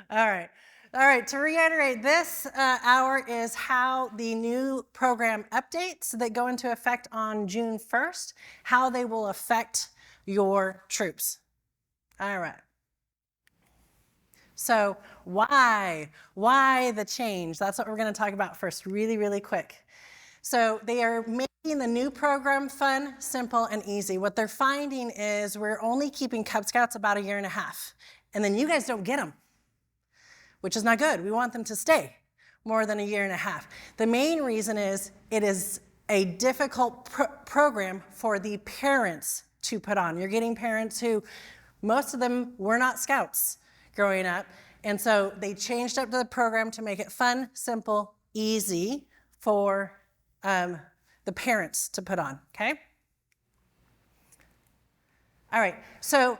All right. All right, to reiterate, this hour is how the new program updates that go into effect on June 1st, how they will affect your troops. All right. So why the change? That's what we're going to talk about first, really, really quick. So they are making the new program fun, simple, and easy. What they're finding is we're only keeping Cub Scouts about 1.5 years, and then you guys don't get them, which is not good. We want them to stay more than 1.5 years. The main reason is it is a difficult program for the parents to put on. You're getting parents who, most of them were not Scouts growing up, and so they changed up the program to make it fun, simple, easy for the parents to put on, okay? All right, so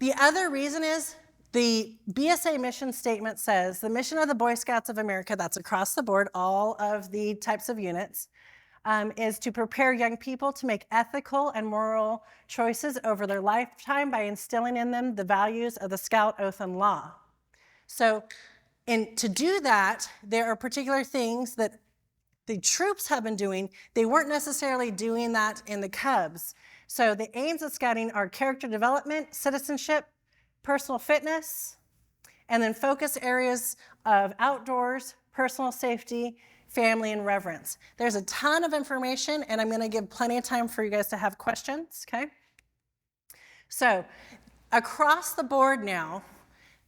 the other reason is the BSA mission statement says the mission of the Boy Scouts of America, that's across the board, all of the types of units, is to prepare young people to make ethical and moral choices over their lifetime by instilling in them the values of the Scout Oath and Law. So, to do that, there are particular things that the troops have been doing. They weren't necessarily doing that in the Cubs. So the aims of scouting are character development, citizenship, personal fitness, and then focus areas of outdoors, personal safety, family, and reverence. There's a ton of information, and I'm going to give plenty of time for you guys to have questions, okay? So across the board now,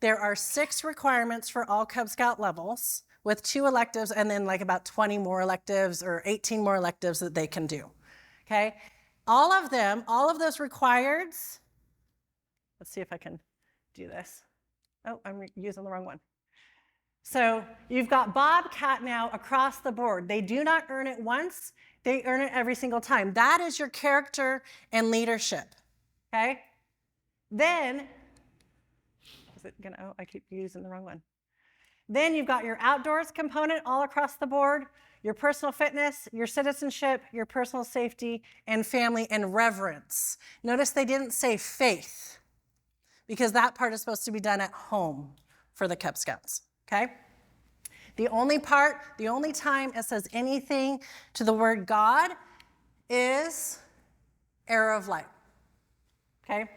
there are 6 requirements for all Cub Scout levels, with 2 electives and then like about 20 more electives or 18 more electives that they can do, okay? All of those requireds, let's see if I can do this. Oh, I'm using the wrong one. So you've got Bobcat now across the board. They do not earn it once, they earn it every single time. That is your character and leadership, okay? Then, is it gonna, oh, I keep using the wrong one. Then you've got your outdoors component all across the board, your personal fitness, your citizenship, your personal safety, and family and reverence. Notice they didn't say faith, because that part is supposed to be done at home for the Cub Scouts, okay? The only time it says anything to the word God is arrow of light, okay?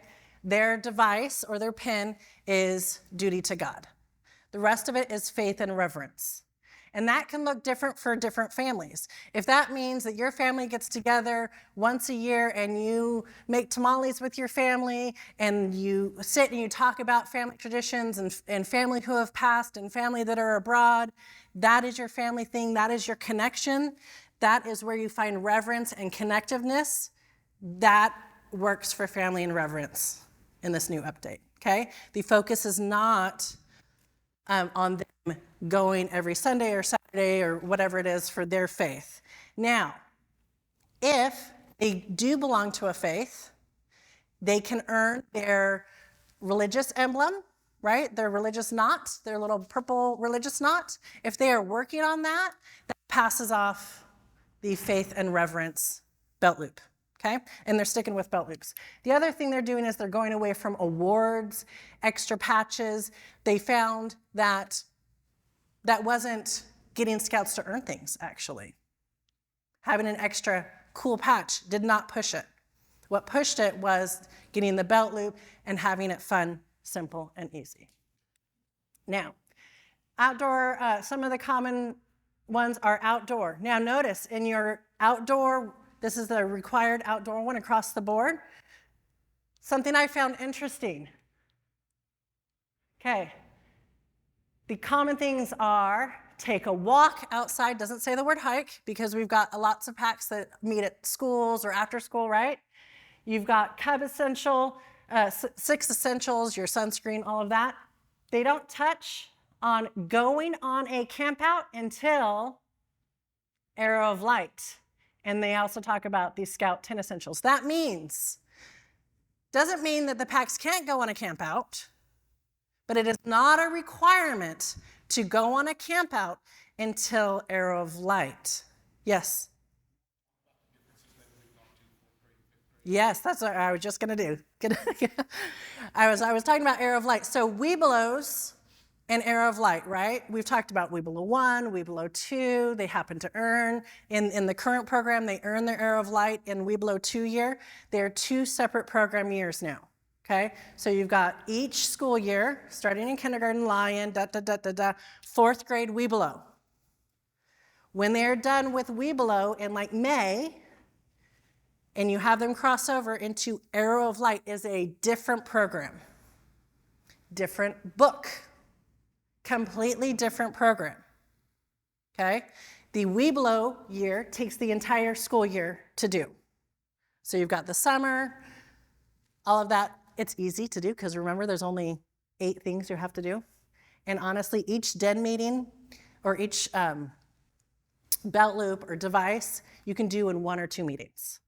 Their device or their pin is duty to God. The rest of it is faith and reverence. And that can look different for different families. If that means that your family gets together once a year and you make tamales with your family and you sit and you talk about family traditions and family who have passed and family that are abroad, that is your family thing, that is your connection. That is where you find reverence and connectiveness. That works for family and reverence in this new update, okay? The focus is not on them going every Sunday or Saturday or whatever it is for their faith. Now, if they do belong to a faith, they can earn their religious emblem, right? Their religious knot, their little purple religious knot. If they are working on that, that passes off the faith and reverence belt loop. Okay? And they're sticking with belt loops. The other thing they're doing is they're going away from awards, extra patches. They found that that wasn't getting scouts to earn things, actually. Having an extra cool patch did not push it. What pushed it was getting the belt loop and having it fun, simple, and easy. Now, outdoor, some of the common ones are outdoor. Now notice in your outdoor, this is the required outdoor one across the board. Something I found interesting. Okay. The common things are take a walk outside, doesn't say the word hike because we've got lots of packs that meet at schools or after school, right? You've got Cub Essential, 6 essentials, your sunscreen, all of that. They don't touch on going on a camp out until Arrow of Light. And they also talk about the Scout 10 essentials. That doesn't mean that the packs can't go on a camp out, but it is not a requirement to go on a camp out until Arrow of Light. Yes? Yes, that's what I was just going to do. I was talking about Arrow of Light. So Webelos An Arrow of Light, right? We've talked about Webelow 1, Webelow 2. They happen to earn, in the current program, they earn their Arrow of Light in Webelow 2 year. They're 2 separate program years now, okay? So you've got each school year, starting in kindergarten, Lion, 4th grade Webelow. When they're done with Webelow in like May, and you have them cross over into Arrow of Light, is a different program, different book. Completely different program, okay? The Webelow year takes the entire school year to do. So you've got the summer, all of that. It's easy to do because remember, there's only 8 things you have to do. And honestly, each DEN meeting or each belt loop or device, you can do in 1 or 2 meetings.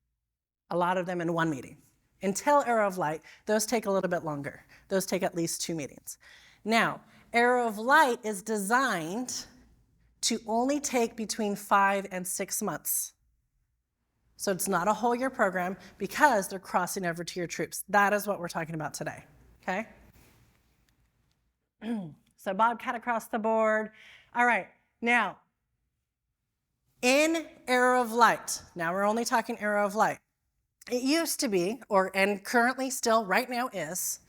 A lot of them in 1 meeting. Until Arrow of Light, those take a little bit longer. Those take at least 2 meetings. Now, Arrow of Light is designed to only take between 5 and 6 months. So it's not a whole year program because they're crossing over to your troops. That is what we're talking about today, okay? So Bobcat across the board. All right, now, in Arrow of Light, now we're only talking Arrow of Light. It used to be, and currently still right now is,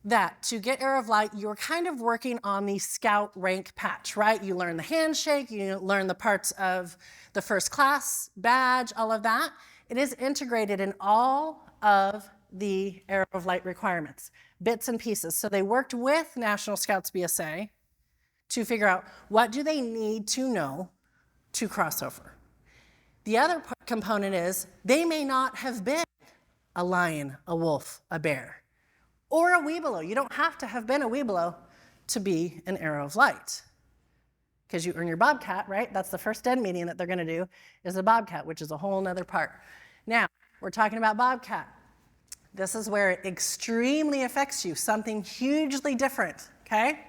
that to get Arrow of Light, you're kind of working on the scout rank patch, right? You learn the handshake, you learn the parts of the first class badge, all of that. It is integrated in all of the Arrow of Light requirements, bits and pieces. So they worked with National Scouts BSA to figure out what do they need to know to cross over. The other component is they may not have been a lion, a wolf, a bear, or a Webelow. You don't have to have been a Webelow to be an Arrow of Light because you earn your Bobcat, right? That's the first DEN meeting that they're going to do is a Bobcat, which is a whole nother part. Now, we're talking about Bobcat. This is where it extremely affects you, something hugely different, okay?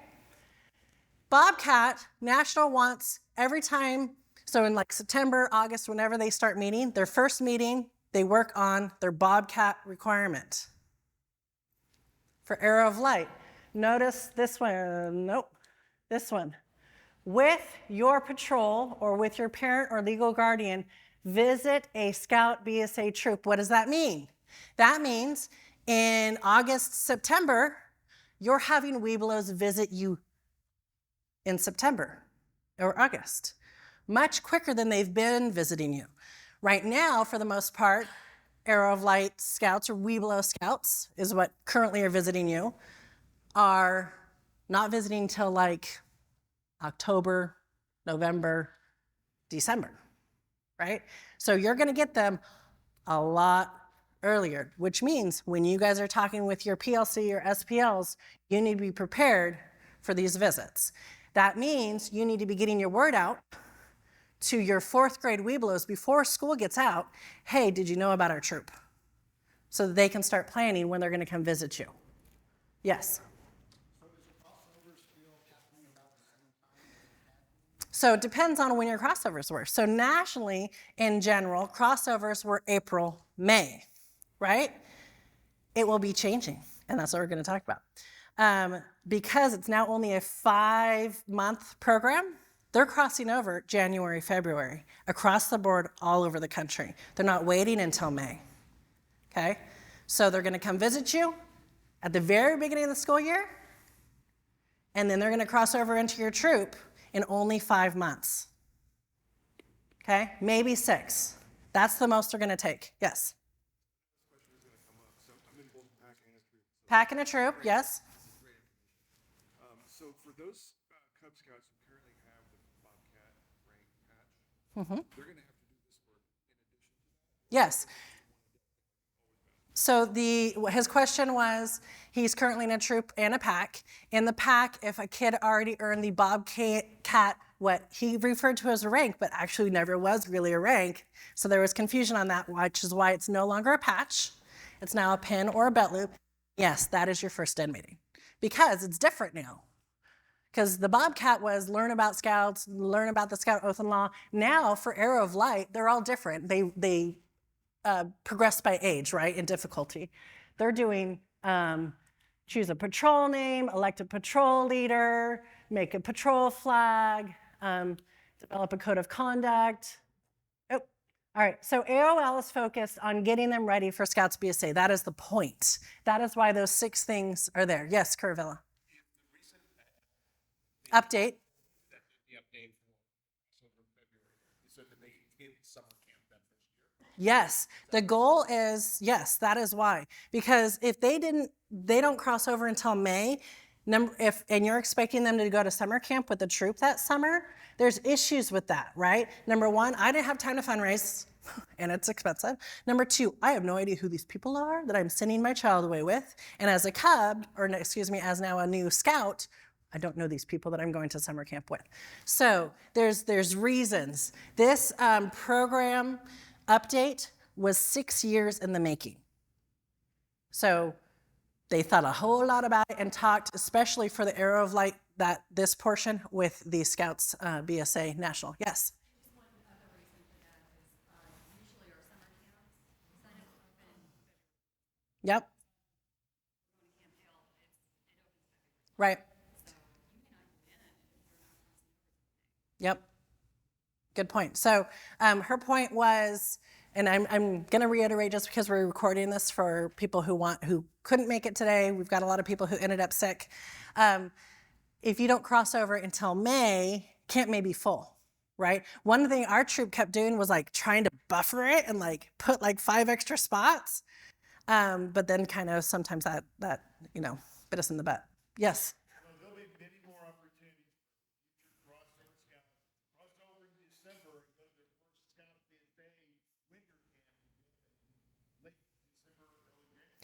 Bobcat, National wants every time, so in like September, August, whenever they start meeting, their first meeting, they work on their Bobcat requirement. For Arrow of Light, notice this one, nope, this one. With your patrol or with your parent or legal guardian, visit a Scout BSA troop. What does that mean? That means in August, September, you're having Webelows visit you in September or August, much quicker than they've been visiting you. Right now, for the most part, Arrow of Light Scouts or Webelow Scouts is what currently are visiting you, are not visiting till like October, November, December, right? So you're gonna get them a lot earlier, which means when you guys are talking with your PLC or SPLs, you need to be prepared for these visits. That means you need to be getting your word out to your 4th grade Webelows before school gets out. Hey, did you know about our troop? So that they can start planning when they're going to come visit you. Yes? So is the crossovers still happening about the same time? So it depends on when your crossovers were. So nationally, in general, crossovers were April, May, right? It will be changing, and that's what we're going to talk about. Because it's now only a 5-month program, they're crossing over January, February, across the board all over the country. They're not waiting until May, okay? So they're gonna come visit you at the very beginning of the school year, and then they're gonna cross over into your troop in only 5 months, okay? Maybe 6. That's the most they're gonna take, yes? Pack in a troop, yes? So for those Cub Scouts who currently have the Bobcat rank patch, they're going to have to do this work in addition to that? Yes. So his question was, he's currently in a troop and a pack. In the pack, if a kid already earned the Bobcat, what he referred to as a rank, but actually never was really a rank, so there was confusion on that, which is why it's no longer a patch. It's now a pin or a belt loop. Yes, that is your first DEN meeting because it's different now. Because the Bobcat was learn about Scouts, learn about the Scout Oath and Law. Now for Arrow of Light, they're all different. They progress by age, right, in difficulty. They're doing choose a patrol name, elect a patrol leader, make a patrol flag, develop a code of conduct. Oh, all right, so AOL is focused on getting them ready for Scouts BSA. That is the point. That is why those 6 things are there. Yes, Curvilla. Update. The update for February, you said that they did summer camp that first year. Yes, the goal is, yes, that is why. Because if they don't cross over until May, and you're expecting them to go to summer camp with the troop that summer, there's issues with that, right? Number 1, I didn't have time to fundraise, and it's expensive. Number 2, I have no idea who these people are that I'm sending my child away with. And as a Cub, or excuse me, as now a new Scout, I don't know these people that I'm going to summer camp with. So there's reasons. This program update was 6 years in the making. So they thought a whole lot about it and talked, especially for the Arrow of Light, this portion with the Scouts BSA National. Yes? One other reason for that is usually our summer camps sign up open Yep. Camp Hill. It opens February. Right. So you may not get in if you're not crossing over. Yep. Good point. So her point was, and I'm going to reiterate just because we're recording this for people who couldn't make it today. We've got a lot of people who ended up sick. If you don't cross over until May, camp may be full, right? One thing our troop kept doing was like trying to buffer it and like put like 5 extra spots. But then kind of sometimes that bit us in the butt. Yes. Well, there'll be many more opportunities for future crossover scouts. Cross over in December and go to their first Scout BSA winter camp in late December, early January.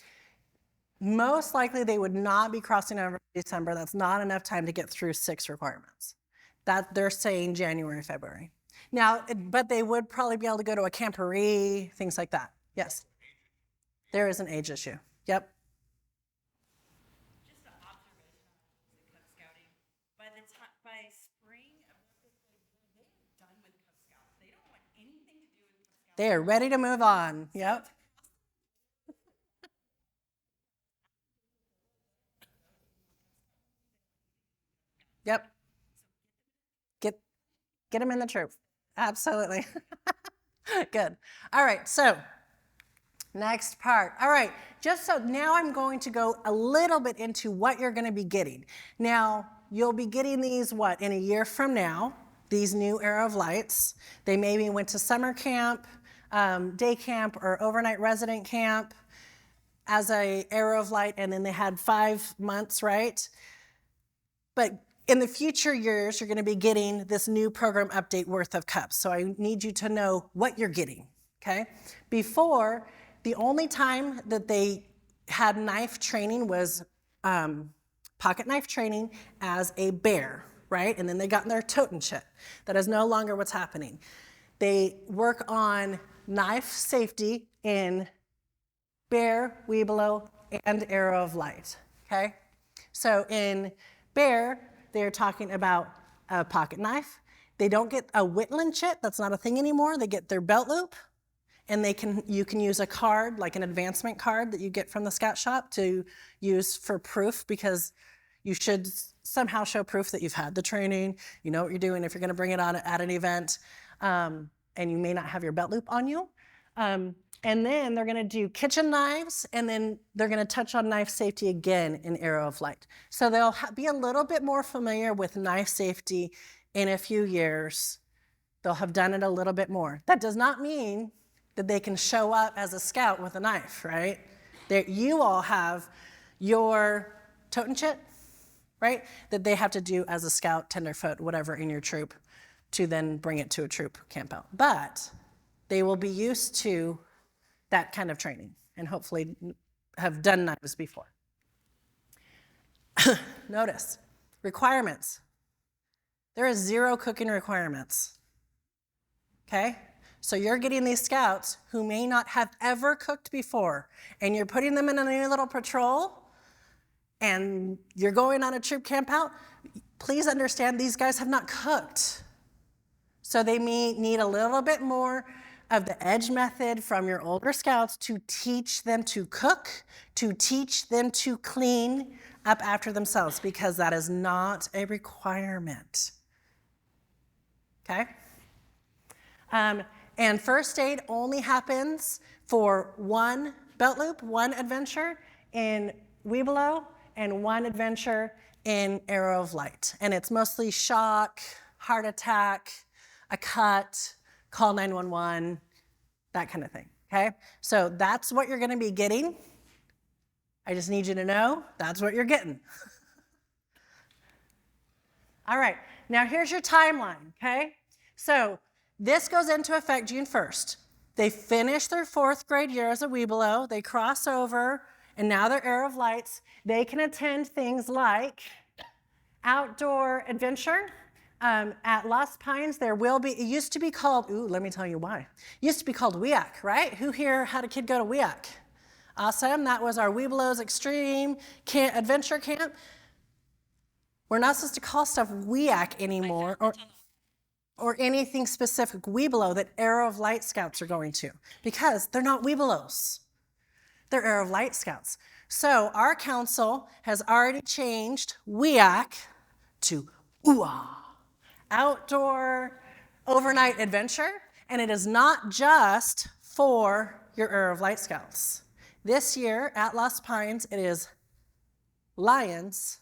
Most likely they would not be crossing over in December. That's not enough time to get through 6 requirements. That they're saying January, February. Now, but they would probably be able to go to a camporee, things like that. Yes. There is an age issue. Yep. Just an observation on the Cub Scouting. By spring of this they're done with Cub Scouts. They don't want anything to do with Cub Scouts. They are ready to move on. Yep. Yep. Get them in the troop. Absolutely. Good. All right. So next part. All right. Just so now I'm going to go a little bit into what you're going to be getting. Now you'll be getting these in a year from now, these new Arrow of Lights. They maybe went to summer camp, day camp, or overnight resident camp as a Arrow of Light, and then they had 5 months, right? But in the future years, you're going to be getting this new program update worth of cups. So I need you to know what you're getting, okay? Before, the only time that they had knife training was pocket knife training as a bear, right? And then they got their totem shit. That is no longer what's happening. They work on knife safety in bear, weeblo, and Arrow of Light, okay? So in bear, they're talking about a pocket knife. They don't get a Whitland chit, that's not a thing anymore. They get their belt loop, and you can use a card, like an advancement card that you get from the Scout Shop to use for proof, because you should somehow show proof that you've had the training, you know what you're doing if you're gonna bring it on at an event, and you may not have your belt loop on you. And then they're gonna do kitchen knives, and then they're gonna touch on knife safety again in Arrow of Light. So they'll be a little bit more familiar with knife safety in a few years. They'll have done it a little bit more. That does not mean that they can show up as a scout with a knife, right? You all have your totem chit, right? That they have to do as a scout, tenderfoot, whatever in your troop to then bring it to a troop camp out. But they will be used to that kind of training and hopefully have done knives before. Notice, requirements. There is 0 cooking requirements, okay? So you're getting these scouts who may not have ever cooked before, and you're putting them in a new little patrol, and you're going on a troop camp out. Please understand these guys have not cooked. So they may need a little bit more of the EDGE method from your older scouts to teach them to cook, to teach them to clean up after themselves, because that is not a requirement. Okay? And first aid only happens for one belt loop, one adventure in Webelow, and one adventure in Arrow of Light. And it's mostly shock, heart attack, a cut, call 911, that kind of thing, okay? So that's what you're gonna be getting. I just need you to know that's what you're getting. All right, now here's your timeline, okay? So this goes into effect June 1st. They finish their 4th grade year as a Webelow, they cross over, and now they're Arrow of Lights. They can attend things like outdoor adventure. At Lost Pines, there will be, it used to be called, let me tell you why. It used to be called WEAC, right? Who here had a kid go to WEAC? Awesome, that was our Webelows Extreme Adventure Camp. We're not supposed to call stuff WEAC anymore, or anything specific Webelow that Arrow of Light Scouts are going to, because they're not Webelows. They're Arrow of Light Scouts. So our council has already changed WEAC to OOAH, Outdoor Overnight Adventure, and it is not just for your Arrow of Light Scouts. This year at Lost Pines, it is Lions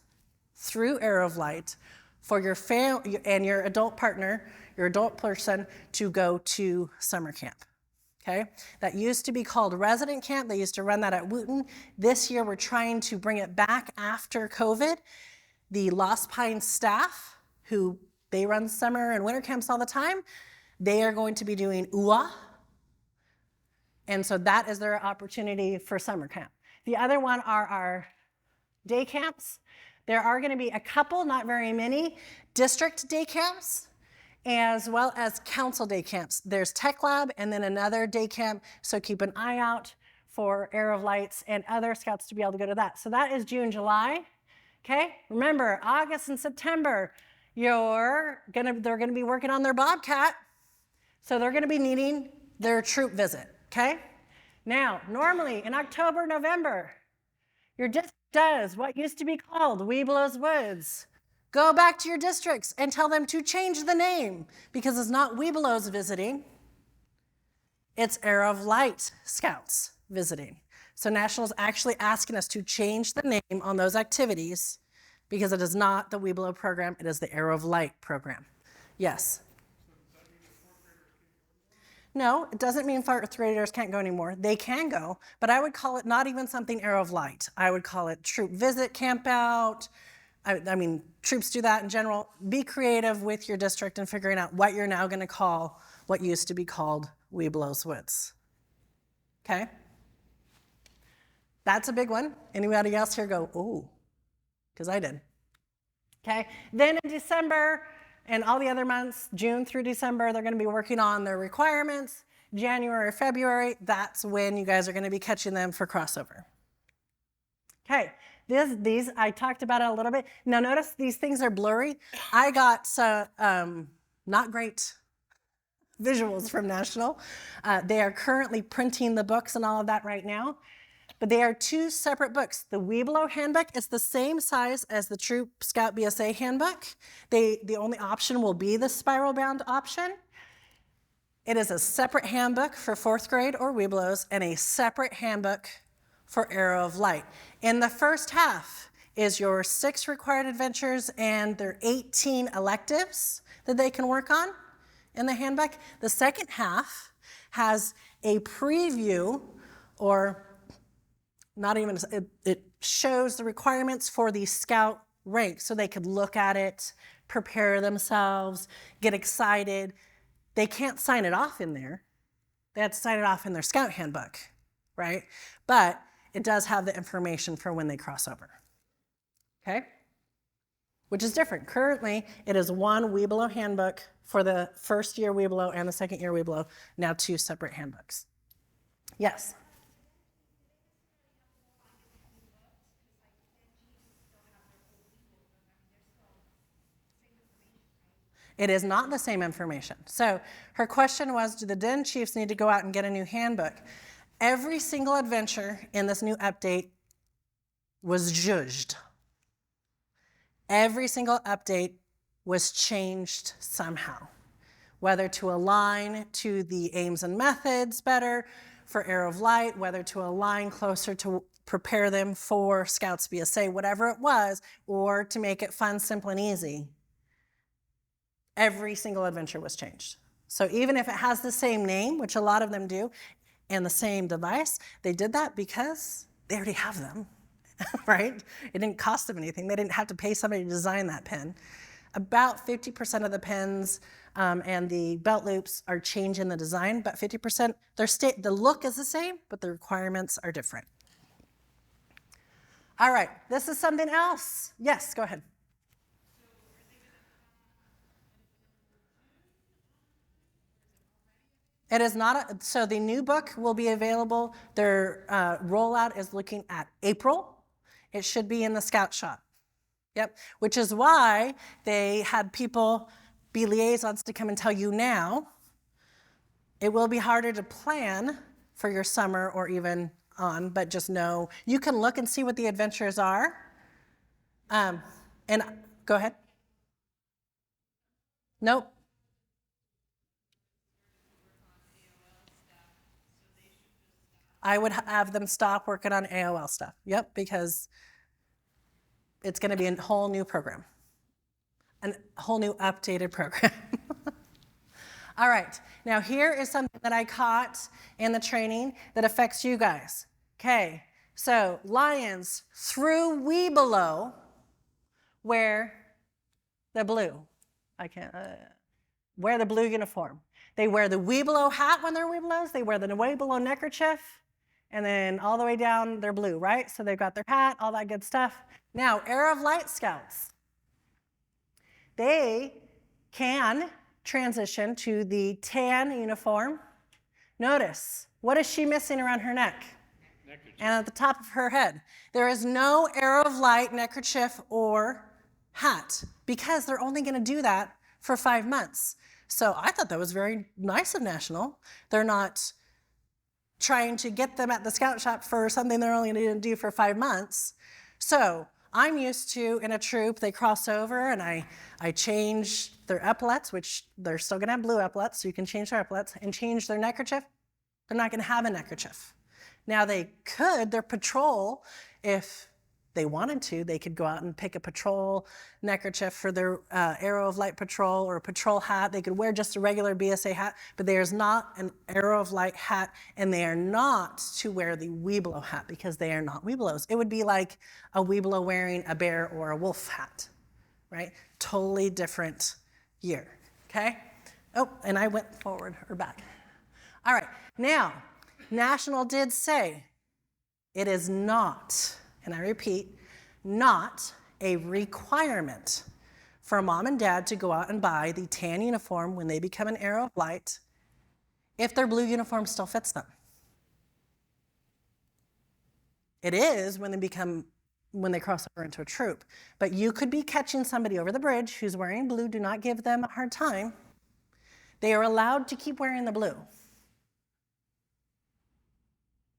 through Arrow of Light for your family and your adult partner, your adult person, to go to summer camp. Okay, that used to be called resident camp. They used to run that at Wooten. This year, we're trying to bring it back after COVID. The Lost Pines staff, who they run summer and winter camps all the time, they are going to be doing OOAH. And so that is their opportunity for summer camp. The other one are our day camps. There are going to be a couple, not very many, district day camps, as well as council day camps. There's Tech Lab and then another day camp, so keep an eye out for Arrow of Lights and other scouts to be able to go to that. So that is June, July, okay? Remember, August and September, they're gonna be working on their Bobcat, so they're gonna be needing their troop visit, okay? Now, normally in October, November, your district does what used to be called Weebelow's Woods. Go back to your districts and tell them to change the name, because it's not Weebelow's visiting, it's Arrow of Light Scouts visiting. So National's actually asking us to change the name on those activities, because it is not the Webelow program, it is the Arrow of Light program. Yes? No, it doesn't mean 4th graders can't go anymore. They can go, but I would call it not even something Arrow of Light. I would call it troop visit, camp out. I mean, troops do that in general. Be creative with your district and figuring out what you're now gonna call what used to be called Weebelow's Woods. Okay? That's a big one. Anybody else here go, ooh, because I did. Okay, then in December and all the other months, June through December, they're gonna be working on their requirements. January, February, that's when you guys are gonna be catching them for crossover. Okay, these, I talked about it a little bit. Now notice these things are blurry. I got some not great visuals from National. They are currently printing the books and all of that right now. But they are 2 separate books. The Webelow handbook is the same size as the Troop Scout BSA handbook. The only option will be the spiral bound option. It is a separate handbook for 4th grade or Webelows and a separate handbook for Arrow of Light. In the first half is your 6 required adventures and their 18 electives that they can work on in the handbook. The second half has a preview, or not even, it shows the requirements for the scout rank so they could look at it, prepare themselves, get excited. They can't sign it off in there. They have to sign it off in their scout handbook, right? But it does have the information for when they cross over, okay? Which is different. Currently, it is one Webelow handbook for the first year Webelow and the second year Webelow, now 2 separate handbooks. Yes? It is not the same information. So her question was, do the den chiefs need to go out and get a new handbook? Every single adventure in this new update was judged. Every single update was changed somehow, whether to align to the aims and methods better for Arrow of Light, whether to align closer to prepare them for Scouts BSA, whatever it was, or to make it fun, simple, and easy. Every single adventure was changed. So even if it has the same name, which a lot of them do, and the same device, they did that because they already have them, right? It didn't cost them anything. They didn't have to pay somebody to design that pen. About 50% of the pens and the belt loops are changing the design, but 50%, the look is the same, but the requirements are different. All right, this is something else. Yes, go ahead. It is not, so the new book will be available. Their rollout is looking at April. It should be in the Scout Shop. Yep, which is why they had people be liaisons to come and tell you now. It will be harder to plan for your summer or even on, but just know you can look and see what the adventures are. And go ahead. Nope. I would have them stop working on AOL stuff. Yep, because it's going to be a whole new program, a whole new updated program. All right, now here is something that I caught in the training that affects you guys. Okay, so lions through Webelow wear the blue. Wear the blue uniform. They wear the Webelow hat when they're Webelows. They wear the Webelow neckerchief, and then all the way down they're blue, right? So they've got their hat, all that good stuff. Now, Arrow of Light Scouts, they can transition to the tan uniform. Notice, what is she missing around her neck? Neckerchief. And at the top of her head. There is no Arrow of Light neckerchief or hat because they're only going to do that for 5 months. So I thought that was very nice of National. They're not trying to get them at the Scout Shop for something they're only going to do for 5 months. So I'm used to, in a troop, they cross over and I change their epaulets, which they're still going to have blue epaulets, so you can change their epaulets, and change their neckerchief. They're not going to have a neckerchief. Now they could, their patrol, if they wanted to, they could go out and pick a patrol neckerchief for their Arrow of Light patrol or a patrol hat. They could wear just a regular BSA hat, but there's not an Arrow of Light hat, and they are not to wear the Webelow hat because they are not Webelows. It would be like a Webelow wearing a bear or a wolf hat, right? Totally different year, okay? Oh, and I went forward or back. All right, now, National did say it is not, and I repeat, not a requirement for mom and dad to go out and buy the tan uniform when they become an Arrow of Light if their blue uniform still fits them. It is when they cross over into a troop. But you could be catching somebody over the bridge who's wearing blue. Do not give them a hard time. They are allowed to keep wearing the blue.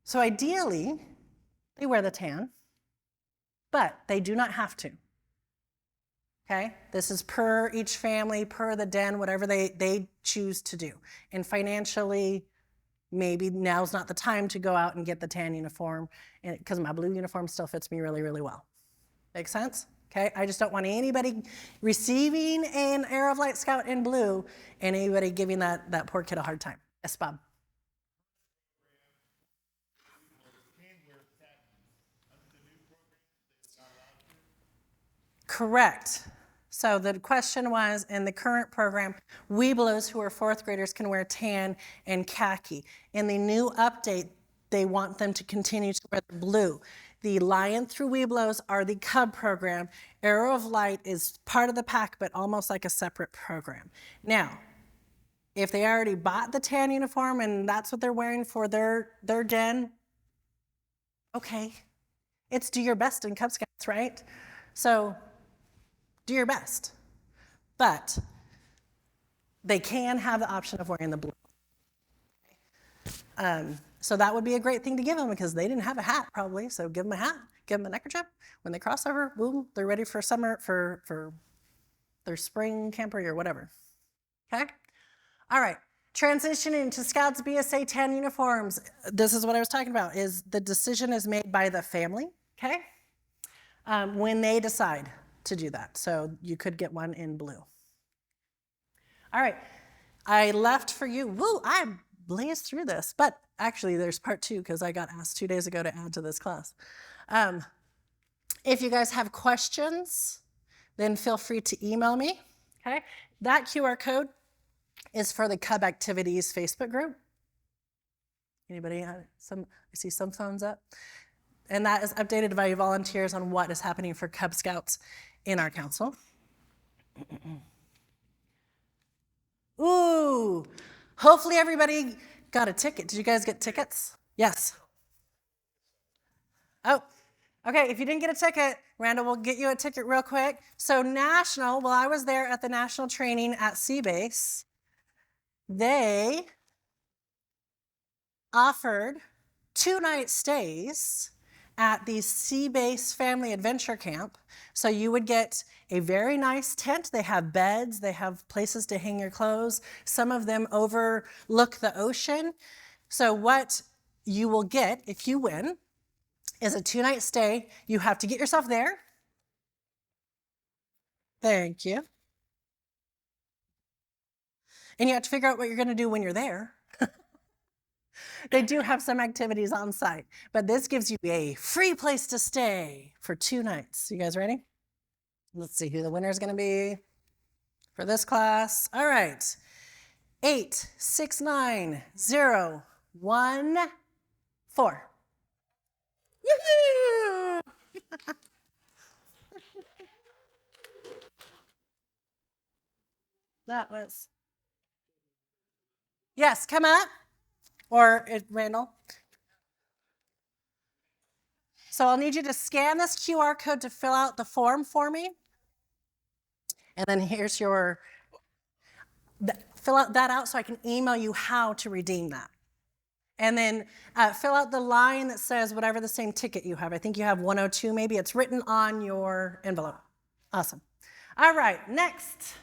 So ideally, they wear the tan, but they do not have to. Okay? This is per each family, per the den, whatever they choose to do. And financially, maybe now's not the time to go out and get the tan uniform because my blue uniform still fits me really, really well. Make sense? Okay? I just don't want anybody receiving an Arrow of Light Scout in blue and anybody giving that poor kid a hard time. Yes, Bob. Correct. So the question was, in the current program, Webelows who are 4th graders can wear tan and khaki. In the new update, they want them to continue to wear the blue. The Lion through Webelows are the Cub program. Arrow of Light is part of the pack, but almost like a separate program. Now, if they already bought the tan uniform and that's what they're wearing for their den, okay. It's do your best in Cub Scouts, right? So do your best. But they can have the option of wearing the blue. So that would be a great thing to give them because they didn't have a hat probably. So give them a hat, give them a neckerchief. When they cross over, boom, they're ready for summer, for their spring camper or whatever. Okay? All right. Transitioning to Scouts BSA 10 uniforms. This is what I was talking about, is the decision is made by the family, okay? When they decide to do that. So you could get one in blue. All right. I left for you, I blazed through this, but actually there's part 2 because I got asked 2 days ago to add to this class. If you guys have questions, then feel free to email me, okay? That QR code is for the Cub Activities Facebook group. Anybody? I see some thumbs up. And that is updated by volunteers on what is happening for Cub Scouts in our council. Ooh, hopefully everybody got a ticket. Did you guys get tickets? Yes. Oh, okay, if you didn't get a ticket, Randall will get you a ticket real quick. So national, I was there at the national training at Seabase. They offered 2-night stays at the Seabase Family Adventure Camp. So you would get a very nice tent. They have beds, they have places to hang your clothes. Some of them overlook the ocean. So what you will get if you win is a 2-night stay. You have to get yourself there. Thank you. And you have to figure out what you're going to do when you're there. They do have some activities on site, but this gives you a free place to stay for 2 nights. You guys ready? Let's see who the winner is going to be for this class. All right. 869014. Woohoo! That was. Yes, come up. Or Randall. So I'll need you to scan this QR code to fill out the form for me. And then here's fill out that out so I can email you how to redeem that. And then fill out the line that says whatever the same ticket you have. I think you have 102 maybe. It's written on your envelope. Awesome. All right, next.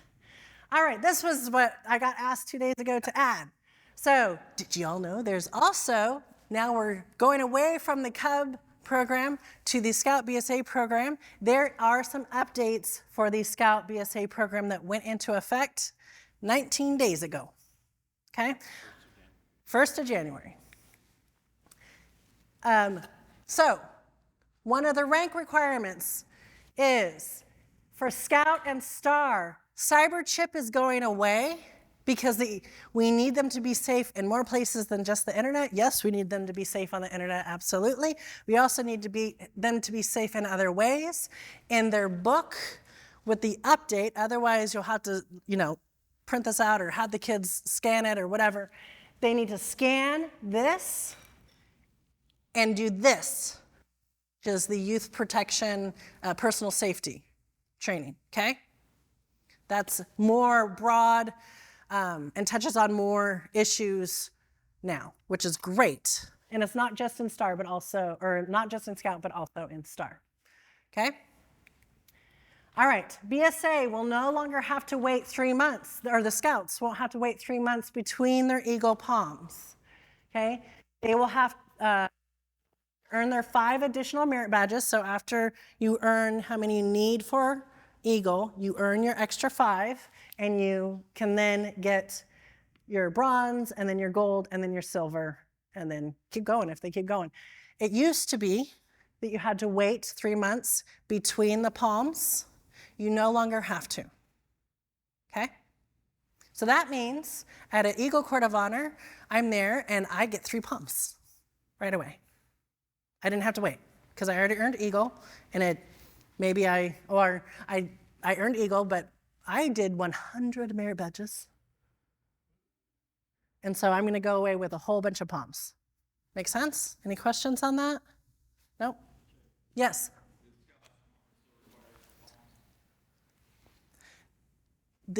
All right, this was what I got asked 2 days ago to add. So did you all know there's also, now we're going away from the Cub program to the Scout BSA program. There are some updates for the Scout BSA program that went into effect 19 days ago, okay? 1st of January. So one of the rank requirements is for Scout and Star, cyber chip is going away because we need them to be safe in more places than just the internet. Yes, we need them to be safe on the internet, absolutely. We also need them to be safe in other ways. In their book with the update, otherwise you'll have to, print this out or have the kids scan it or whatever. They need to scan this and do this, which is the youth protection, personal safety training, okay? That's more broad and touches on more issues now, which is great. And it's not just in STAR, but also, or not just in Scout, but also in STAR, okay? All right, BSA will no longer have to wait 3 months, or the Scouts won't have to wait 3 months between their Eagle palms, okay? They will have earn their 5 additional merit badges. So after you earn how many you need for Eagle, you earn your extra 5, and you can then get your bronze, and then your gold, and then your silver, and then keep going if they keep going. It used to be that you had to wait 3 months between the palms. You no longer have to, okay? So that means at an Eagle Court of Honor, I'm there, and I get 3 palms right away. I didn't have to wait because I already earned Eagle, and I earned Eagle, but I did 100 merit badges. And so I'm going to go away with a whole bunch of palms. Make sense? Any questions on that? No? Yes?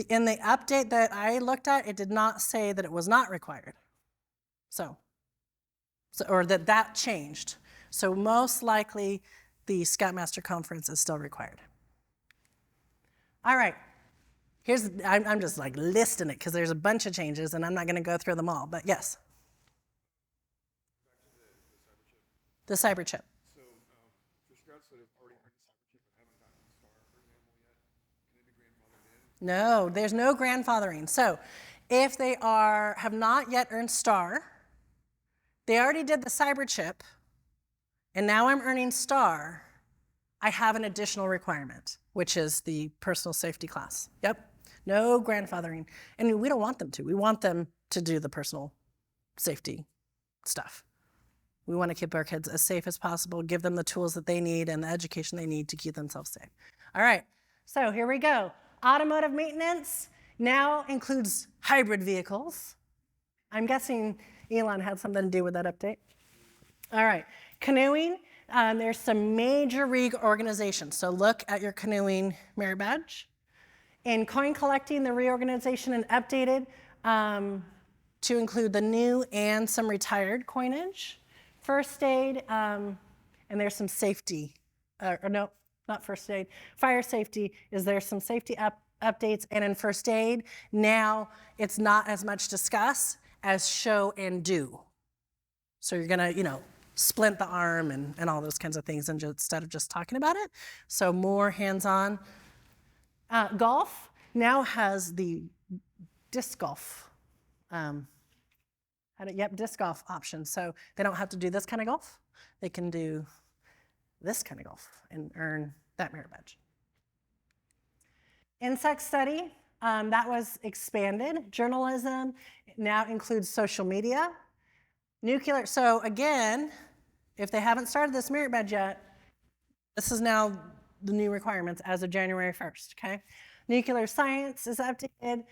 in the update that I looked at, it did not say that it was not required. So or that changed. So most likely the Scoutmaster Conference is still required. All right. I'm just like listing it because there's a bunch of changes and I'm not going to go through them all, but yes. The cyber chip. So, for scouts that have already earned the cyber chip but haven't gotten the star, for example, yet, can they be grandfathered in? No, there's no grandfathering. So if they have not yet earned star, they already did the cyber chip, and now I'm earning star, I have an additional requirement, which is the personal safety class. Yep, no grandfathering. And we don't want them to. We want them to do the personal safety stuff. We want to keep our kids as safe as possible, give them the tools that they need and the education they need to keep themselves safe. All right, so here we go. Automotive maintenance now includes hybrid vehicles. I'm guessing Elon had something to do with that update. All right, canoeing, there's some major reorganizations. So look at your canoeing merit badge. In coin collecting, the reorganization and updated to include the new and some retired coinage. First aid, and there's some safety, or no, not first aid, fire safety, there's some safety updates, and in first aid, now it's not as much discuss as show and do. So you're gonna, splint the arm and all those kinds of things instead of just talking about it. So more hands-on. Golf now has the disc golf. Disc golf option. So they don't have to do this kind of golf. They can do this kind of golf and earn that merit badge. Insect study, that was expanded. Journalism now includes social media. Nuclear, so again, if they haven't started this merit badge yet, this is now the new requirements as of January 1st, okay? Nuclear science is updated.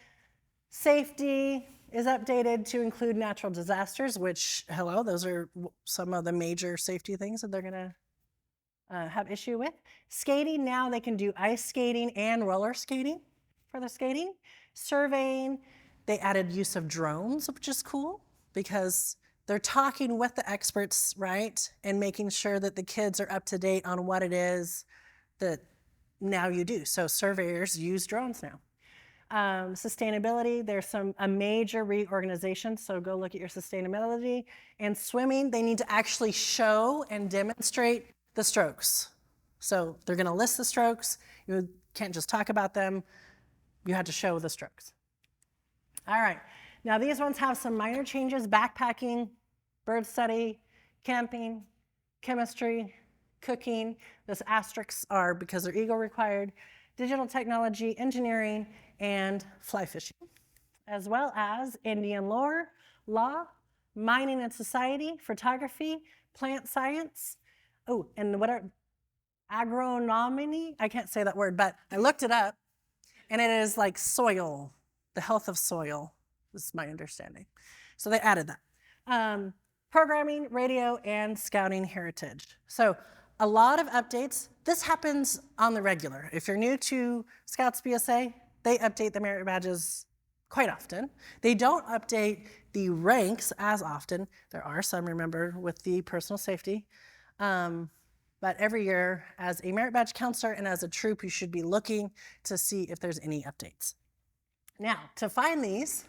Safety is updated to include natural disasters, which, those are some of the major safety things that they're gonna have issue with. Skating, now they can do ice skating and roller skating for the skating. Surveying, they added use of drones, which is cool because they're talking with the experts, right? And making sure that the kids are up to date on what it is that now you do. So surveyors use drones now. Sustainability, there's a major reorganization, so go look at your sustainability. And swimming, they need to actually show and demonstrate the strokes. So they're gonna list the strokes. You can't just talk about them. You have to show the strokes. All right, now these ones have some minor changes: backpacking, bird study, camping, chemistry, cooking. Those asterisks are because they're EGLE required. Digital technology, engineering, and fly fishing, as well as Indian lore, law, mining and society, photography, plant science. Oh, and what are agronomy? I can't say that word, but I looked it up, and it is like soil, the health of soil, is my understanding. So they added that. Programming, radio, and scouting heritage. So a lot of updates. This happens on the regular. If you're new to Scouts BSA, they update the merit badges quite often. They don't update the ranks as often. There are some, remember, with the personal safety. But every year, as a merit badge counselor and as a troop, you should be looking to see if there's any updates. Now, to find these,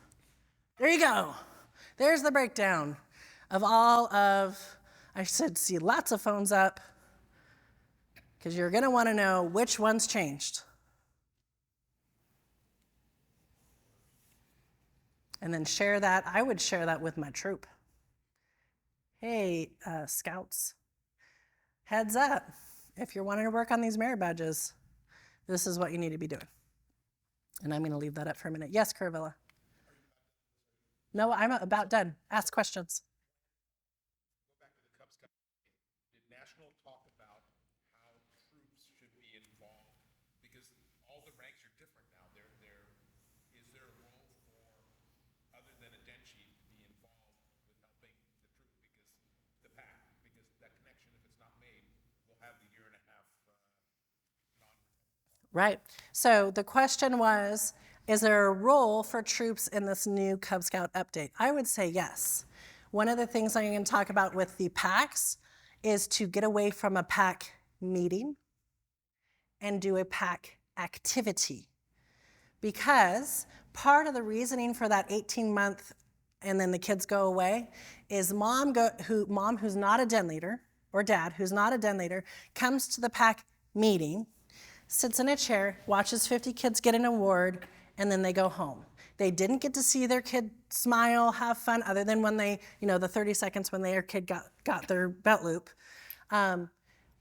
there you go. There's the breakdown of all of, I should see lots of phones up, because you're gonna wanna know which one's changed. And then share that. I would share that with my troop. Hey, scouts, heads up. If you're wanting to work on these merit badges, this is what you need to be doing. And I'm gonna leave that up for a minute. Yes, Carvilla. No, I'm about done. Ask questions. Go back to the Cub Scout. Did National talk about how troops should be involved? Because all the ranks are different now. Is there a role for, other than a den chief, to be involved with helping the troop? Because that connection, if it's not made, we'll have the year and a half Right. So the question was, Is there a role for troops in this new Cub Scout update? I would say yes. One of the things I'm going to talk about with the packs is to get away from a pack meeting and do a pack activity. Because part of the reasoning for that 18-month and then the kids go away is mom who's not a den leader, or dad who's not a den leader, comes to the pack meeting, sits in a chair, watches 50 kids get an award, and then they go home. They didn't get to see their kid smile, have fun, other than when they, the 30 seconds when their kid got their belt loop.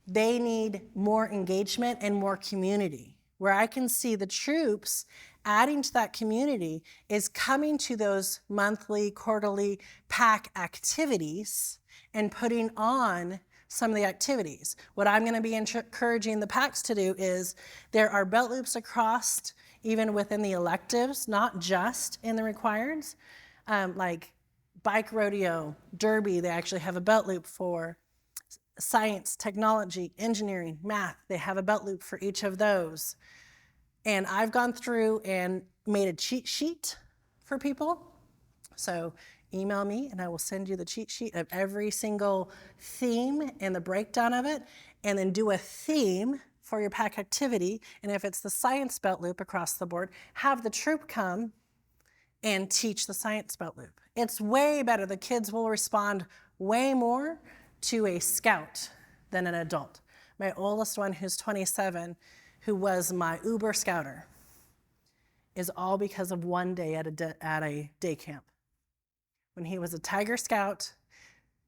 They need more engagement and more community. Where I can see the troops adding to that community is coming to those monthly, quarterly pack activities and putting on some of the activities. What I'm going to be encouraging the packs to do is there are belt loops across, even within the electives, not just in the requireds. Like bike rodeo, derby, they actually have a belt loop for. Science, technology, engineering, math, they have a belt loop for each of those. And I've gone through and made a cheat sheet for people. So email me and I will send you the cheat sheet of every single theme and the breakdown of it, and then do a theme for your pack activity. And if it's the science belt loop across the board, have the troop come and teach the science belt loop. It's way better. The kids will respond way more to a scout than an adult. My oldest one, who's 27, who was my Uber scouter, is all because of one day at a day camp. When he was a Tiger Scout,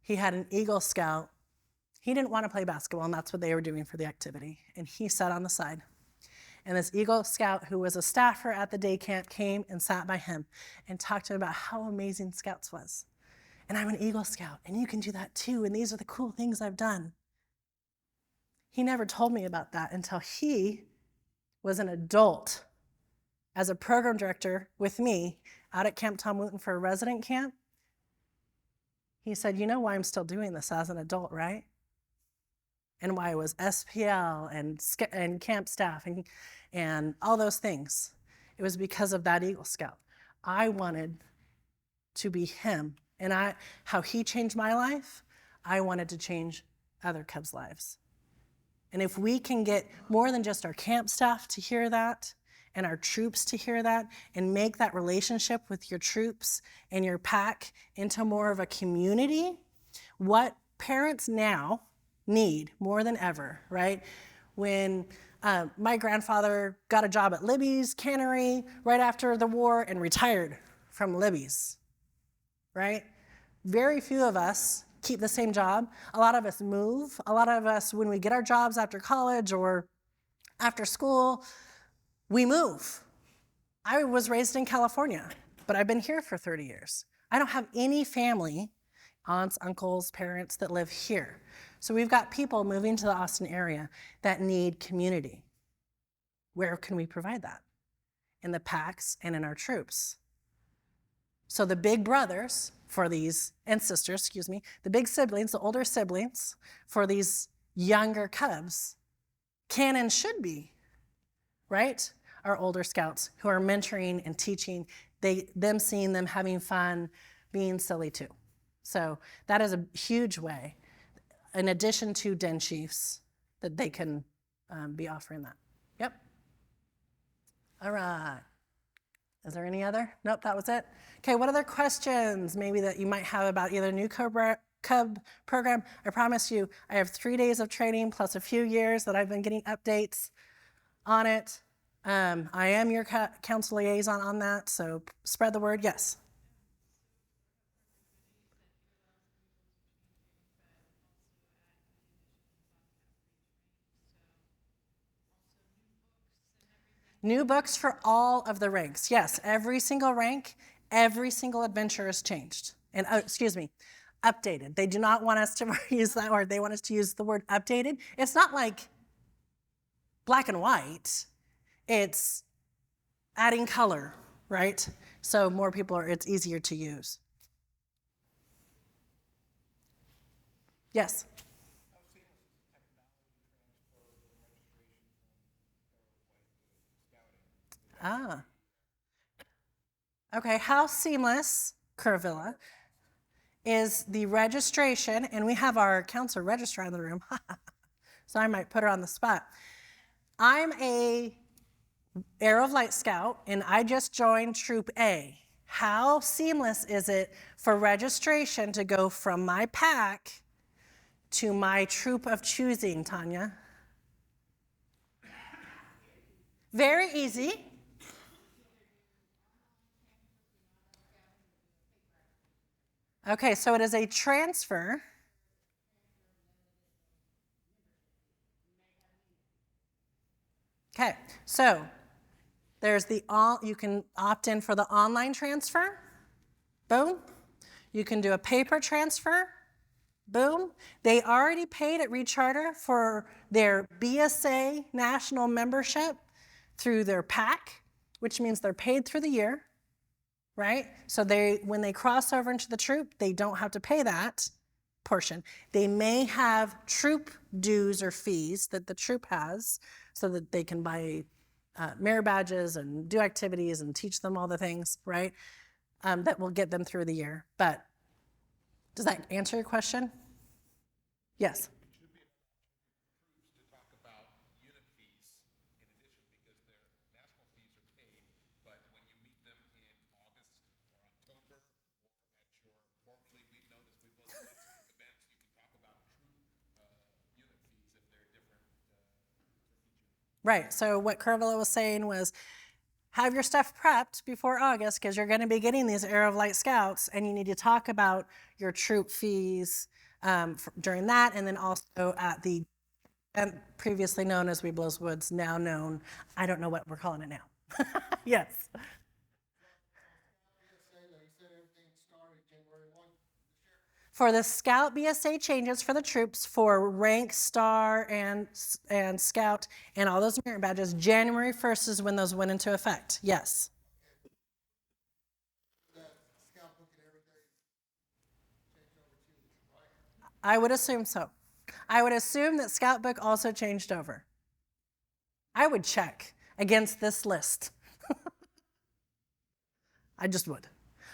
he had an Eagle Scout. He didn't want to play basketball, and that's what they were doing for the activity. And he sat on the side. And this Eagle Scout, who was a staffer at the day camp, came and sat by him and talked to him about how amazing Scouts was. And I'm an Eagle Scout, and you can do that too, and these are the cool things I've done. He never told me about that until he was an adult as a program director with me out at Camp Tom Wooten for a resident camp. He said, you know why I'm still doing this as an adult, right? And why I was SPL and camp staff and all those things. It was because of that Eagle Scout. I wanted to be him. And how he changed my life, I wanted to change other Cubs' lives. And if we can get more than just our camp staff to hear that, and our troops to hear that, and make that relationship with your troops and your pack into more of a community, what parents now need more than ever, right? When my grandfather got a job at Libby's Cannery right after the war and retired from Libby's, right? Very few of us keep the same job. A lot of us move. A lot of us, when we get our jobs after college or after school, we move. I was raised in California, but I've been here for 30 years. I don't have any family, aunts, uncles, parents that live here. So we've got people moving to the Austin area that need community. Where can we provide that? In the packs and in our troops. So the big brothers for these, and sisters, the big siblings, the older siblings for these younger Cubs can and should be, right? Our older scouts who are mentoring and teaching, them seeing them having fun, being silly too. So that is a huge way, in addition to den chiefs, that they can be offering that. Yep. All right. Is there any other? Nope, that was it. Okay, what other questions maybe that you might have about either new Cub program? I promise you, I have 3 days of training plus a few years that I've been getting updates on it. I am your council liaison on that, so spread the word. Yes. New books for all of the ranks. Yes, every single rank, every single adventure is changed. And updated. They do not want us to use that word. They want us to use the word updated. It's not like black and white. It's adding color, right? So more people it's easier to use. Yes? Okay, how seamless, Curvilla, is the registration, and we have our counselor registrar in the room, so I might put her on the spot. I'm a Arrow of Light Scout, and I just joined Troop A. How seamless is it for registration to go from my pack to my troop of choosing, Tanya? Very easy. Okay, so it is a transfer. Okay, so there's you can opt in for the online transfer. Boom. You can do a paper transfer. Boom. They already paid at Recharter for their BSA national membership through their PAC, which means they're paid through the year, right? So when they cross over into the troop, they don't have to pay that portion. They may have troop dues or fees that the troop has so that they can buy merit badges and do activities and teach them all the things, right? That will get them through the year. But does that answer your question? Yes. To talk about unit fees in addition, because their national fees are paid, but when you meet them in August or October, or at your formerly, we've noticed we've both been to events, you can talk about true unit fees if they're different for each unit. Right. So what Curvilla was saying was, have your stuff prepped before August because you're going to be getting these Arrow of Light Scouts, and you need to talk about your troop fees during that, and then also at the previously known as Weeblos Woods, now known, I don't know what we're calling it now. Yes. BSA, they said everything started January 1 this year. For the Scout BSA changes for the troops for rank, star, and Scout, and all those merit badges, January 1st is when those went into effect. Yes. That scout book and everything changed over to you, right? I would assume so. I would assume that Scout Book also changed over. I would check against this list. I just would.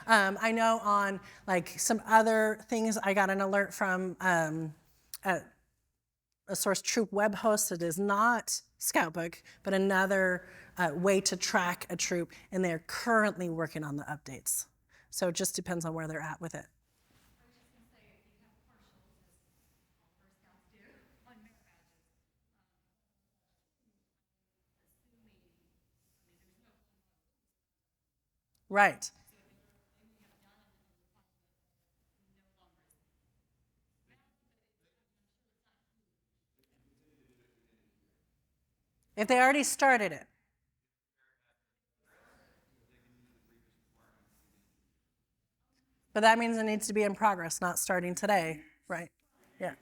I know on like some other things, I got an alert from a source, Troop Web Host. It is not Scout Book, but another way to track a troop, and they're currently working on the updates. So it just depends on where they're at with it. Right. If they already started it. But that means it needs to be in progress, not starting today, right? Yeah.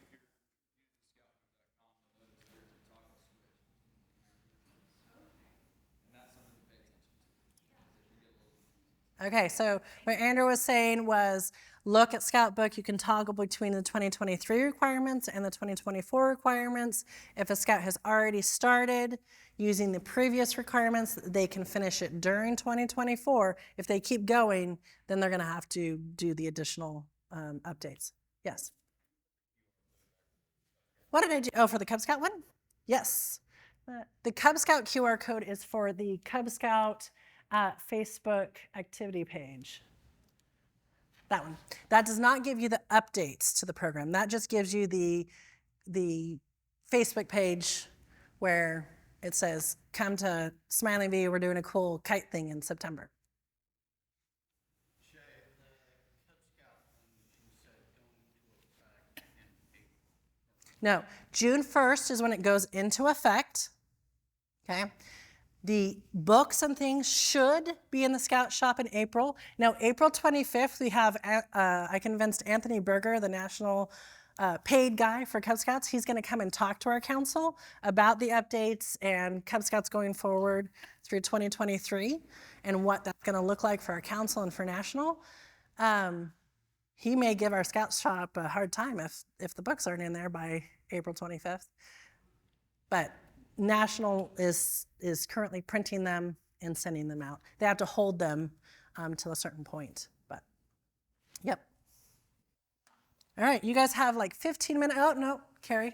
Okay, so what Andrew was saying was look at Scout Book. You can toggle between the 2023 requirements and the 2024 requirements. If a Scout has already started using the previous requirements, they can finish it during 2024. If they keep going, then they're going to have to do the additional updates. Yes. What did I do? Oh, for the Cub Scout one? Yes. The Cub Scout QR code is for the Cub Scout Facebook activity page. That one. That does not give you the updates to the program. That just gives you the Facebook page where it says, come to Smiling Bee, we're doing a cool kite thing in September. Shea, the Cub Scout one, you said going into effect in April. No, June 1st is when it goes into effect. Okay. The books and things should be in the Scout shop in April. Now, April 25th, we have, I convinced Anthony Berger, the national paid guy for Cub Scouts. He's going to come and talk to our council about the updates and Cub Scouts going forward through 2023 and what that's going to look like for our council and for national. He may give our Scout shop a hard time if the books aren't in there by April 25th. But National is currently printing them and sending them out. They have to hold them till a certain point. But, yep. All right, you guys have like 15 minutes. Oh, no, Carrie.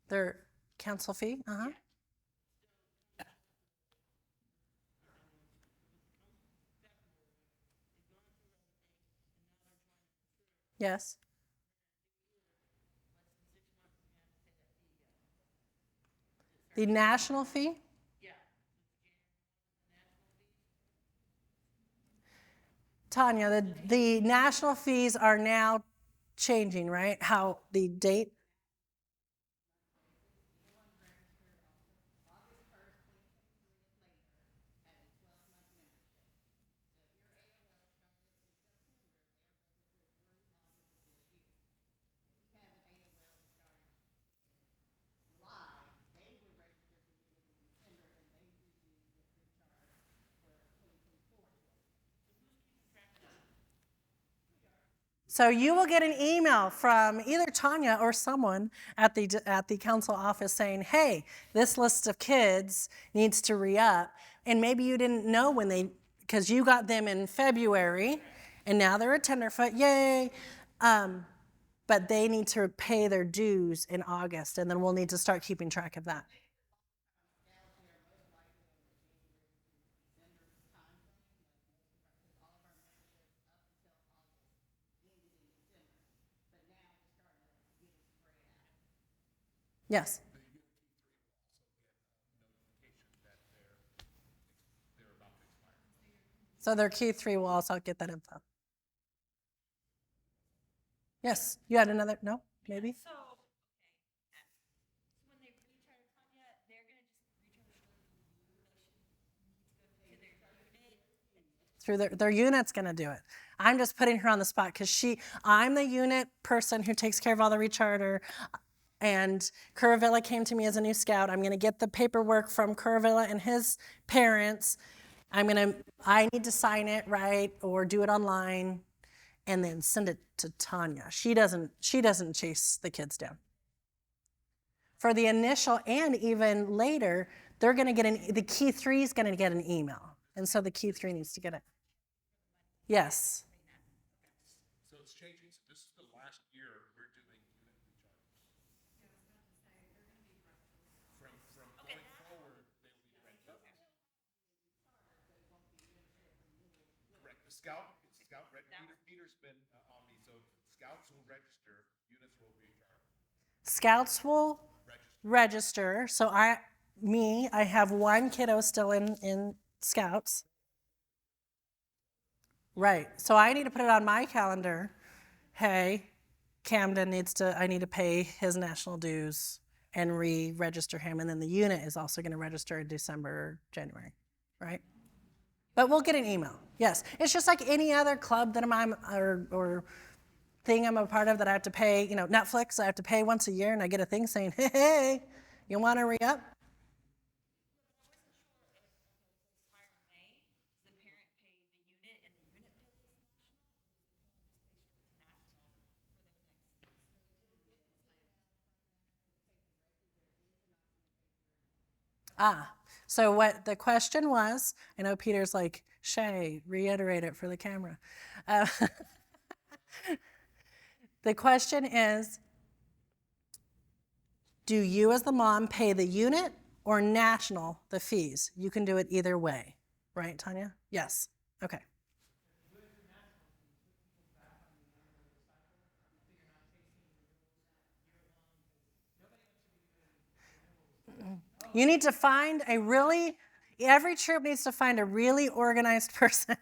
Their council fee? Uh-huh. Yes. The national fee? Tanya, the national fees are now changing, right? How the date? So you will get an email from either Tanya or someone at the council office saying, hey, this list of kids needs to re-up. And maybe you didn't know when because you got them in February, and now they're a tenderfoot, yay. But they need to pay their dues in August, and then we'll need to start keeping track of that. Yes. So their Q3 will also get that info. Yes, you had another, no, maybe? So, okay. So when they reach out to Tanya, they're gonna just reach out to their unit. Through their unit's gonna do it. I'm just putting her on the spot because I'm the unit person who takes care of all the recharter. And Curavilla came to me as a new scout. I'm gonna get the paperwork from Curavilla and his parents. I need to sign it, right, or do it online, and then send it to Tanya. She doesn't chase the kids down. For the initial and even later, they're gonna get the key 3 is gonna get an email. And so the key 3 needs to get it. Yes. So it's changing, so this is the last year we're doing unit recharge. From going forward, they will be rented. Correct, the scout meter's been on me, so scouts will register, units will be charged. Scouts will register. So I have one kiddo still in Scouts. Right. So I need to put it on my calendar. Hey, I need to pay his national dues and re-register him. And then the unit is also going to register in December or January, right? But we'll get an email. Yes. It's just like any other club that I'm or thing I'm a part of that I have to pay, Netflix, I have to pay once a year and I get a thing saying, hey, you want to re-up? So what the question was, I know Peter's like, Shea, reiterate it for the camera. The question is, do you as the mom pay the unit or national the fees? You can do it either way, right, Tanya? Yes. Okay. You need to find every troop needs to find a really organized person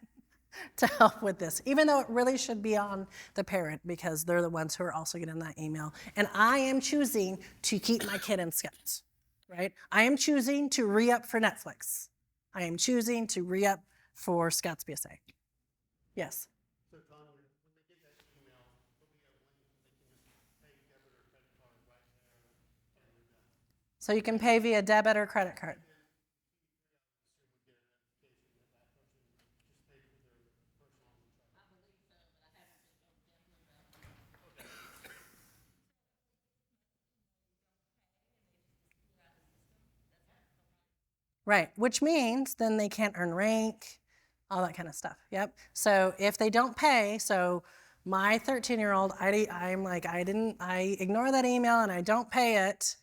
to help with this, even though it really should be on the parent because they're the ones who are also getting that email. And I am choosing to keep my kid in Scouts, right? I am choosing to re-up for Netflix. I am choosing to re-up for Scouts BSA. Yes. So Tanya, when they get that email, there'll be a link, they can just pay debit or credit card right there, and you're done. So you can pay via debit or credit card. Right, which means then they can't earn rank, all that kind of stuff. Yep. So if they don't pay, so my 13-year-old, I ignore that email and I don't pay it,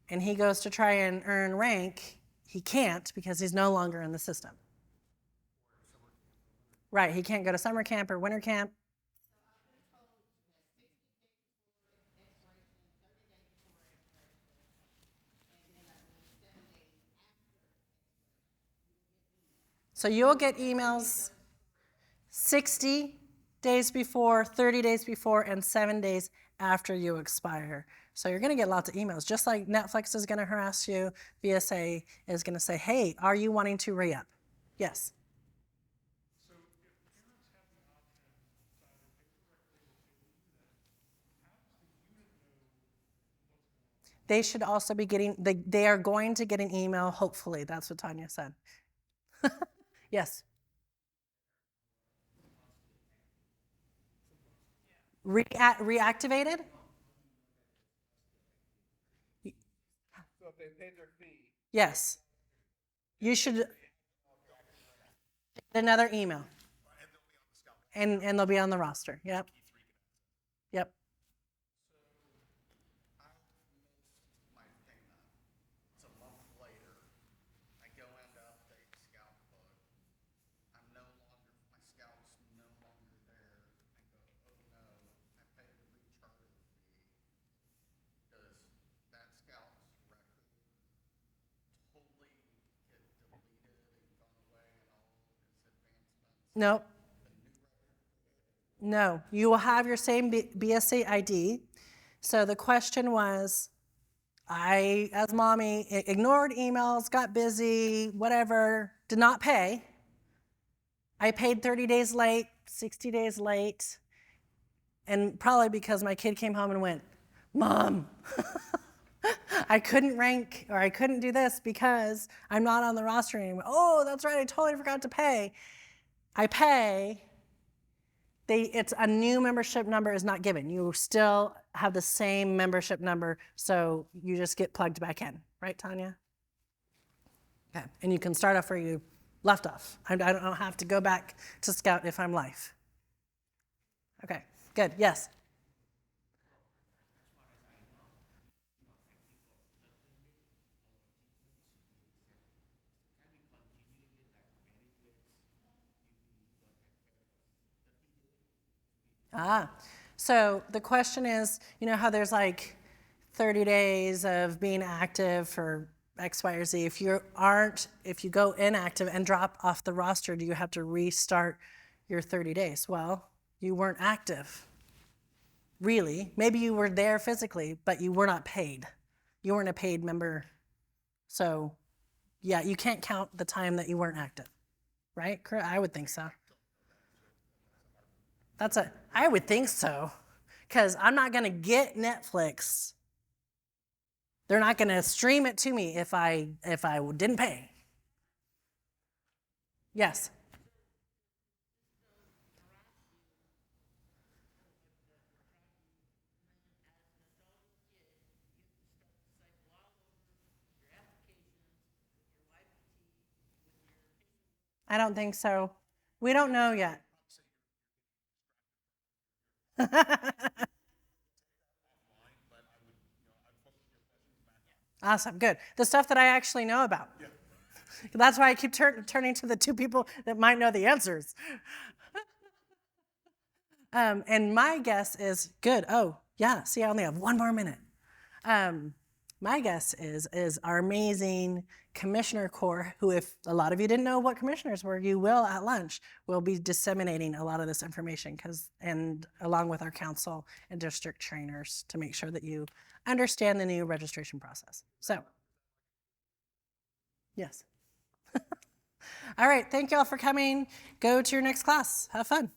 and he goes to try and earn rank, he can't because he's no longer in the system. Right, he can't go to summer camp or winter camp. So you'll get emails 60 days before, 30 days before, and 7 days after you expire. So you're going to get lots of emails. Just like Netflix is going to harass you, BSA is going to say, hey, are you wanting to re-up? Yes. So if parents have the option to either pay directly or pay the unit, how does the unit know what's going on? They should also be getting, they are going to get an email, hopefully. That's what Tanya said. Yes. Reactivated? So if they paid their fee, Yes. You should get another email. And they'll be on the roster. Yep. Yep. I missed my payment. It's a month later. I go in to update Scout book. I'm no longer, my Scout's no longer there. I go, oh no, I paid the recharter fee. Does that Scout's record totally get deleted and gone away and all its advancements? Nope. No, you will have your same BSA ID. So the question was, I, as mommy, ignored emails, got busy, whatever, did not pay. I paid 30 days late, 60 days late, and probably because my kid came home and went, Mom, I couldn't rank or I couldn't do this because I'm not on the roster anymore. Oh, that's right, I totally forgot to pay. I pay. It's a new membership number is not given. You still have the same membership number, so you just get plugged back in, right, Tanya? Okay, and you can start off where you left off. I don't have to go back to Scout if I'm life. Okay, good, yes. So the question is, you know how there's like 30 days of being active for X, Y, or Z. If you go inactive and drop off the roster, do you have to restart your 30 days? Well, you weren't active, really. Maybe you were there physically, but you were not paid. You weren't a paid member. So yeah, you can't count the time that you weren't active, right? I would think so. I would think so, because I'm not going to get Netflix. They're not going to stream it to me if I didn't pay. Yes. I don't think so. We don't know yet. Awesome, good. The stuff that I actually know about. Yeah. That's why I keep turning to the two people that might know the answers. And my guess is good. Oh, yeah. See, I only have 1 more minute. My guess is our amazing commissioner corps, who, if a lot of you didn't know what commissioners were, you will at lunch, will be disseminating a lot of this information, and along with our council and district trainers, to make sure that you understand the new registration process. So, yes. All right, thank you all for coming. Go to your next class. Have fun.